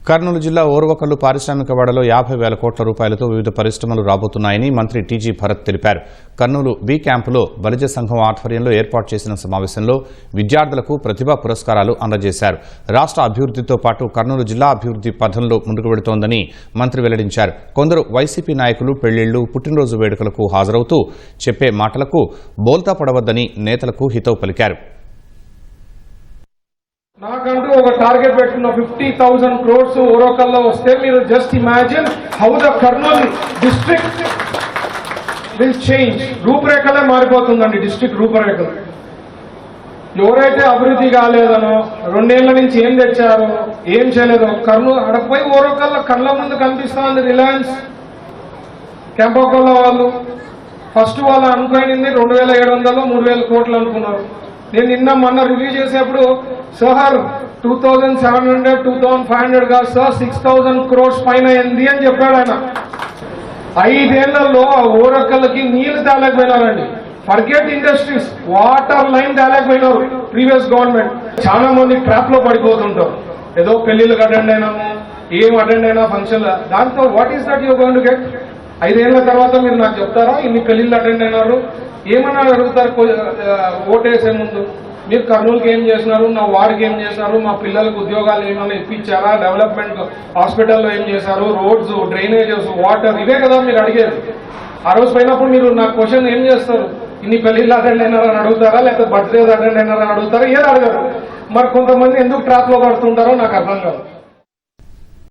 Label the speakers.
Speaker 1: కర్నూలు జిల్లా ఓర్వకల్లు పారిశ్రామికవాడలో 50,000 కోట్ల రూపాయలతో వివిధ పరిశ్రమలు రాబోతున్నాయని మంత్రి టీజీ భరత్ తెలిపారు. కర్నూలు బి క్యాంపులో బలిజ సంఘం ఆధ్వర్యంలో ఏర్పాటు చేసిన సమావేశంలో విద్యార్థులకు ప్రతిభా పురస్కారాలు అందజేశారు. రాష్ట్ర అభివృద్ధితో పాటు కర్నూలు జిల్లా అభివృద్ధి పథంలో ముందుకు వెళుతోందని మంత్రి వెల్లడించారు. కొందరు వైసీపీ నాయకులు పెళ్లిళ్లు, పుట్టినరోజు వేడుకలకు హాజరవుతూ చెప్పే మాటలకు బోల్తా పడవద్దని నేతలకు హితవు పలికారు.
Speaker 2: నాకంటూ ఒక టార్గెట్ పెట్టుకున్న 50,000 crores ఓరోకల్లో వస్తే మీరు just imagine how the Kurnool district will change. రూపురేఖలే మారిపోతుందండి డిస్ట్రిక్ట్ రూపురేఖలు. ఎవరైతే అభివృద్ధి కాలేదనో 2 ఏళ్ల నుంచి ఏం తెచ్చారో ఏం చేయలేదో కర్నూలు అడపోయి ఓరోకల్లో కళ్ళ ముందు కనిపిస్తా ఉంది. రిలయన్స్ క్యాంపోకోలో వాళ్ళు ఫస్ట్ వాళ్ళు అనుకోనింది 2,700 3,000 కోట్లు అనుకున్నారు. నేను నిన్న మొన్న రివ్యూ చేసేప్పుడు సార్ 2,700 2,500 కాదు సార్ 6,000 crores పైన అయింది అని చెప్పాడు ఆయన. 5 ఏళ్లలో ఆ ఓరకల్లకి నీళ్లు తేలేకపోయినారండి. ఫర్గెట్ ఇండస్ట్రీస్, వాటర్ లైన్ తేలేకపోయినారు ప్రీవియస్ గవర్నమెంట్. చాలా మంది ట్రాప్ లో పడిపోతుంటారు. ఏదో పెళ్లిళ్ళకి అటెండ్ అయినాము, ఏం అటెండ్ అయినా ఫంక్షన్. దాంతో what is that you going to get? 5 ఏళ్ల తర్వాత మీరు నాకు చెప్తారా ఇన్ని పెళ్లిళ్ళు అటెండ్ అయినారు? ఏమన్నా అడుగుతారు ఓటేసే ముందు. మీరు కర్నూలుకి ఏం చేసినారు, నా వార్డుకి ఏం చేశారు, మా పిల్లలకు ఉద్యోగాలు ఏమైనా ఇప్పించారా, డెవలప్మెంట్ హాస్పిటల్లో ఏం చేశారు, రోడ్స్, డ్రైనేజెస్, వాటర్, ఇవే కదా మీరు అడిగేది. ఆ రోజు పోయినప్పుడు మీరు నా క్వశ్చన్ ఏం చేస్తారు? ఇన్ని పెళ్లిళ్ళు అటెండ్ అయినారని అడుగుతారా, లేకపోతే బర్త్డేస్ అటెండ్ అయినారని అడుగుతారా? ఏది అడగరు. మరి కొంతమంది ఎందుకు ట్రాప్ లో పడుతుంటారో నాకు అర్థం కాదు.